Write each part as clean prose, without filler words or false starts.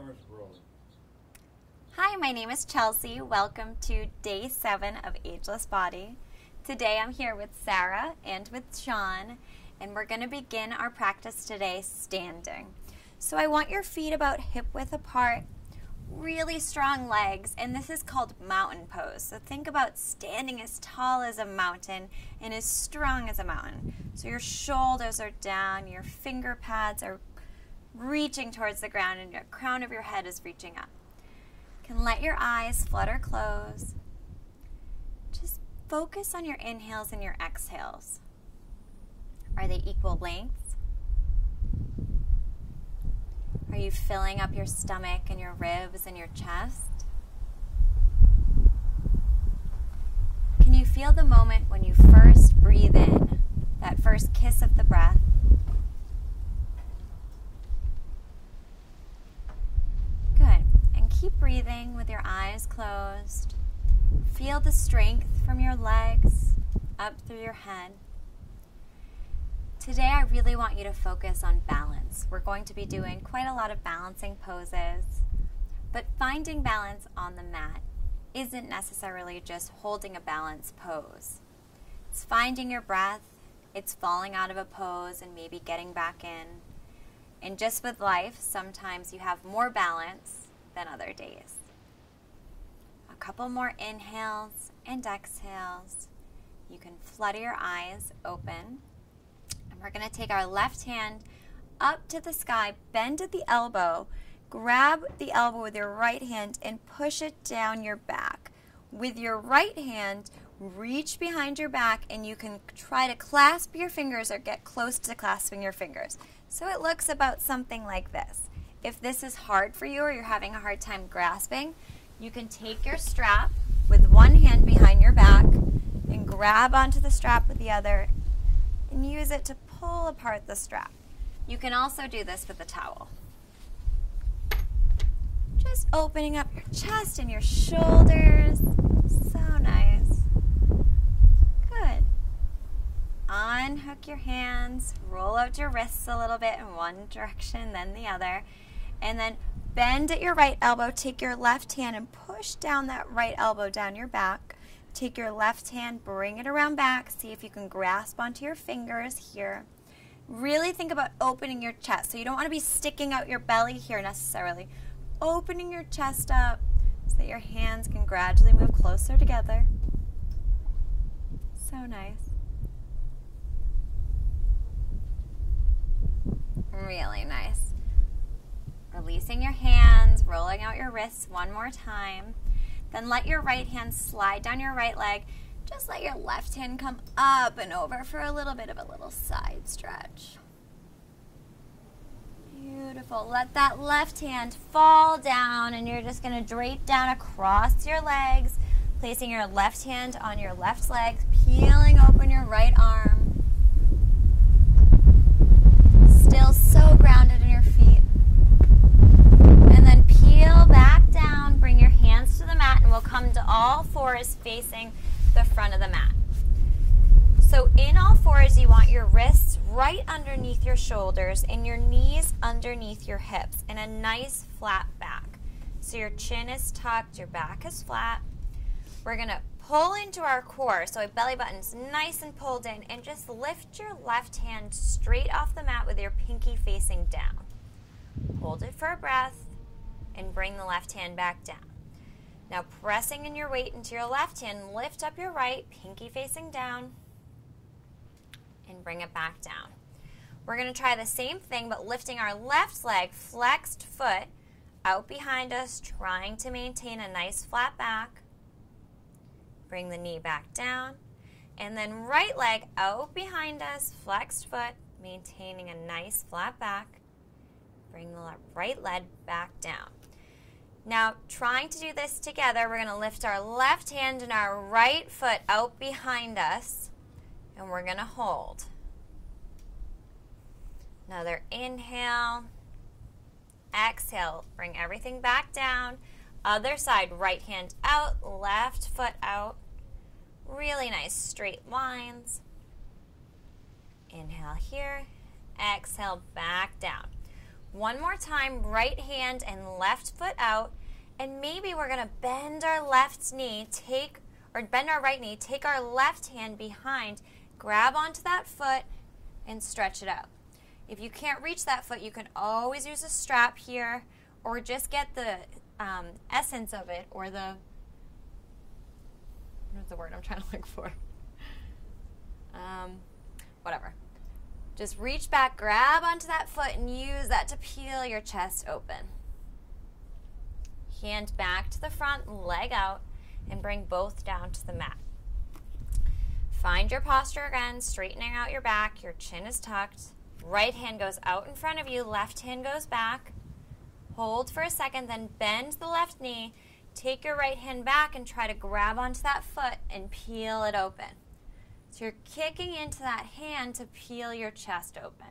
Cameras rolling. Hi, my name is Chelsea. Welcome to day 7 of Ageless Body. Today I'm here with Sarah and with Sean, and we're going to begin our practice today standing. So I want your feet about hip width apart, really strong legs, and this is called mountain pose. So think about standing as tall as a mountain and as strong as a mountain. So your shoulders are down, your finger pads are reaching towards the ground, and the crown of your head is reaching up. You can let your eyes flutter close. Just focus on your inhales and your exhales. Are they equal lengths? Are you filling up your stomach and your ribs and your chest? Can you feel the moment when you first breathe in, that first kiss of the breath? Good. And keep breathing with your eyes closed. Feel the strength from your legs up through your head. Today I really want you to focus on balance. We're going to be doing quite a lot of balancing poses, but finding balance on the mat isn't necessarily just holding a balanced pose. It's finding your breath, it's falling out of a pose and maybe getting back in. And just with life, sometimes you have more balance than other days. A couple more inhales and exhales. You can flutter your eyes open. We're going to take our left hand up to the sky, bend at the elbow, grab the elbow with your right hand and push it down your back. With your right hand, reach behind your back and you can try to clasp your fingers or get close to clasping your fingers. So it looks about something like this. If this is hard for you or you're having a hard time grasping, you can take your strap with one hand behind your back and grab onto the strap with the other and use it to pull apart the strap. You can also do this with a towel. Just opening up your chest and your shoulders. So nice. Good. Unhook your hands, roll out your wrists a little bit in one direction, then the other, and then bend at your right elbow. Take your left hand and push down that right elbow down your back. Take your left hand, bring it around back. See if you can grasp onto your fingers here. Really think about opening your chest. So you don't want to be sticking out your belly here necessarily. Opening your chest up so that your hands can gradually move closer together. So nice. Really nice. Releasing your hands, rolling out your wrists one more time. Then let your right hand slide down your right leg. Just let your left hand come up and over for a little bit of a little side stretch. Beautiful. Let that left hand fall down and you're just going to drape down across your legs, placing your left hand on your left leg, peeling open your right arm. Still so grounded in your feet. And then peel back down, bring your hands to the mat, and we'll come to all fours facing the front of the mat. So in all fours, you want your wrists right underneath your shoulders and your knees underneath your hips in a nice flat back. So your chin is tucked, your back is flat. We're going to pull into our core, so our belly button's nice and pulled in, and just lift your left hand straight off the mat with your pinky facing down. Hold it for a breath and bring the left hand back down. Now pressing in your weight into your left hand, lift up your right, pinky facing down, and bring it back down. We're going to try the same thing, but lifting our left leg, flexed foot, out behind us, trying to maintain a nice flat back. Bring the knee back down. And then right leg out behind us, flexed foot, maintaining a nice flat back. Bring the right leg back down. Now, trying to do this together, we're going to lift our left hand and our right foot out behind us, and we're going to hold. Another inhale, exhale, bring everything back down. Other side, right hand out, left foot out. Really nice straight lines. Inhale here, exhale back down. One more time, right hand and left foot out. And maybe we're gonna bend our left knee, bend our right knee, take our left hand behind, grab onto that foot, and stretch it out. If you can't reach that foot, you can always use a strap here, or just get the essence of it, or what's the word I'm trying to look for? Whatever. Just reach back, grab onto that foot, and use that to peel your chest open. Hand back to the front, leg out, and bring both down to the mat. Find your posture again, straightening out your back, your chin is tucked. Right hand goes out in front of you, left hand goes back. Hold for a second, then bend the left knee. Take your right hand back and try to grab onto that foot and peel it open. So you're kicking into that hand to peel your chest open.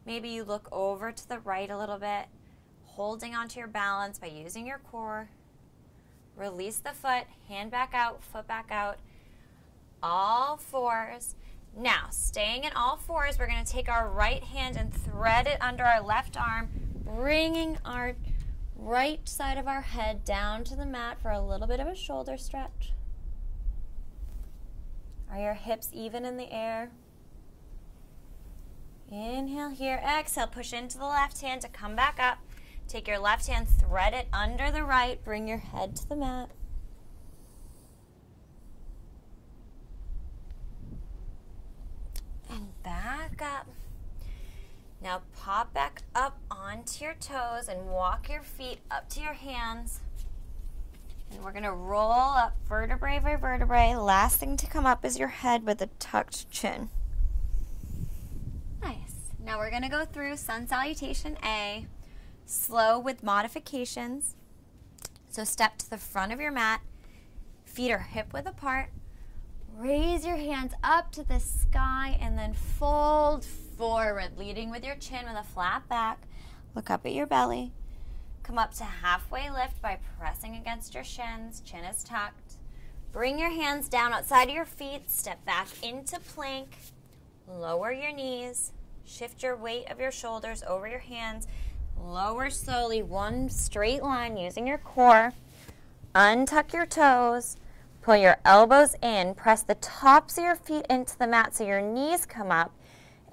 Maybe you look over to the right a little bit, holding onto your balance by using your core. Release the foot, hand back out, foot back out. All fours. Now, staying in all fours, we're going to take our right hand and thread it under our left arm, bringing our right side of our head down to the mat for a little bit of a shoulder stretch. Are your hips even in the air? Inhale here, exhale, push into the left hand to come back up. Take your left hand, thread it under the right, bring your head to the mat. And back up. Now pop back up onto your toes and walk your feet up to your hands. And we're going to roll up vertebrae by vertebrae. Last thing to come up is your head with a tucked chin. Nice. Now we're going to go through Sun Salutation A, slow with modifications. So step to the front of your mat. Feet are hip width apart. Raise your hands up to the sky and then fold forward, leading with your chin with a flat back. Look up at your belly. Come up to halfway lift by pressing against your shins. Chin is tucked. Bring your hands down outside of your feet. Step back into plank. Lower your knees. Shift your weight of your shoulders over your hands. Lower slowly, one straight line using your core. Untuck your toes. Pull your elbows in. Press the tops of your feet into the mat so your knees come up.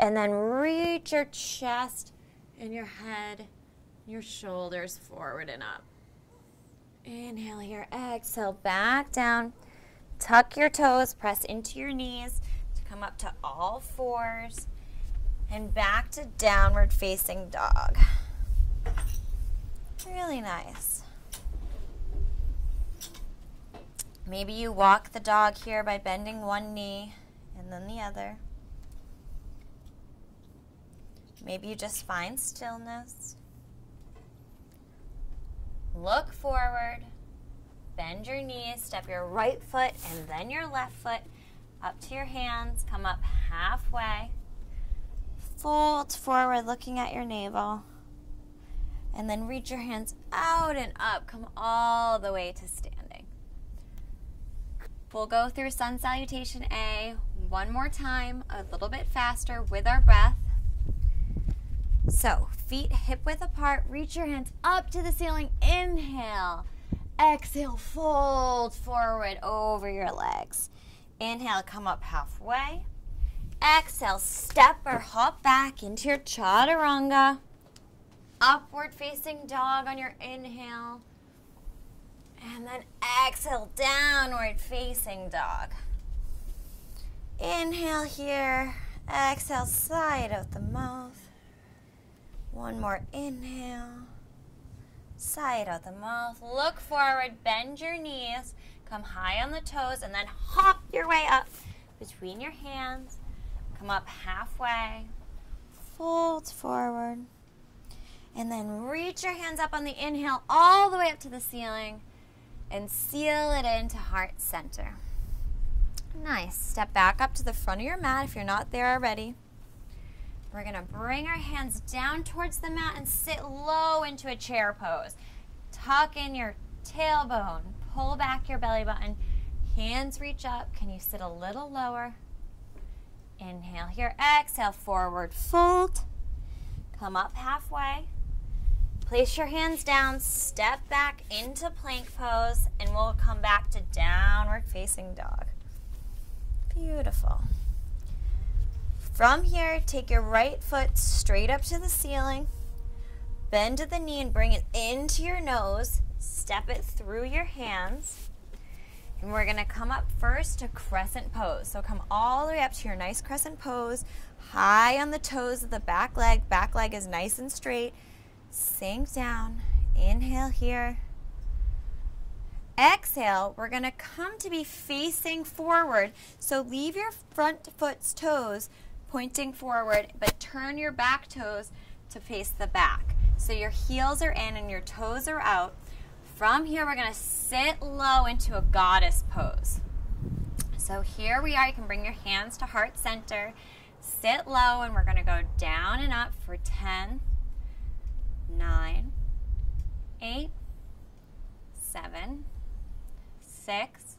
And then reach your chest and your head, your shoulders forward and up. Inhale here, exhale, back down. Tuck your toes, press into your knees to come up to all fours. And back to downward facing dog. Really nice. Maybe you walk the dog here by bending one knee and then the other. Maybe you just find stillness. Look forward, bend your knees, step your right foot and then your left foot up to your hands, come up halfway. Fold forward looking at your navel. And then reach your hands out and up, come all the way to standing. We'll go through Sun Salutation A one more time, a little bit faster with our breath. So, feet hip width apart, reach your hands up to the ceiling, inhale. Exhale, fold forward over your legs. Inhale, come up halfway. Exhale, step or hop back into your chaturanga. Upward facing dog on your inhale. And then exhale, downward facing dog. Inhale here. Exhale, side out the mouth. One more inhale. Side out the mouth. Look forward, bend your knees. Come high on the toes and then hop your way up between your hands. Come up halfway. Fold forward. And then reach your hands up on the inhale all the way up to the ceiling. And seal it into heart center. Nice. Step back up to the front of your mat if you're not there already. We're going to bring our hands down towards the mat and sit low into a chair pose. Tuck in your tailbone. Pull back your belly button. Hands reach up. Can you sit a little lower? Inhale here. Exhale, forward fold. Come up halfway. Place your hands down, step back into plank pose, and we'll come back to downward facing dog. Beautiful. From here, take your right foot straight up to the ceiling, bend to the knee and bring it into your nose, step it through your hands, and we're gonna come up first to crescent pose. So come all the way up to your nice crescent pose, high on the toes of the back leg is nice and straight. Sink down, inhale here. Exhale, we're gonna come to be facing forward. So leave your front foot's toes pointing forward, but turn your back toes to face the back. So your heels are in and your toes are out. From here, we're gonna sit low into a goddess pose. So here we are, you can bring your hands to heart center, sit low, and we're gonna go down and up for 10, 9, 8, 7, 6,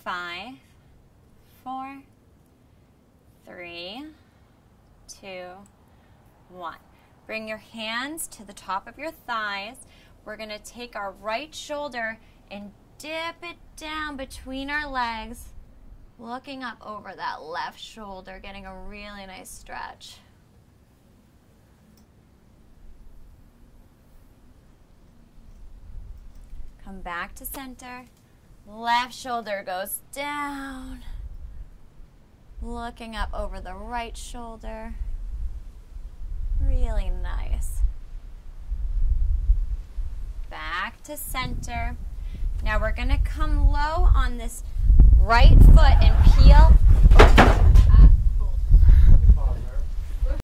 5, 4, 3, 2, 1. Bring your hands to the top of your thighs. We're going to take our right shoulder and dip it down between our legs, looking up over that left shoulder, getting a really nice stretch. Come back to center. Left shoulder goes down, looking up over the right shoulder. Really nice. Back to center. Now we're going to come low on this right foot and peel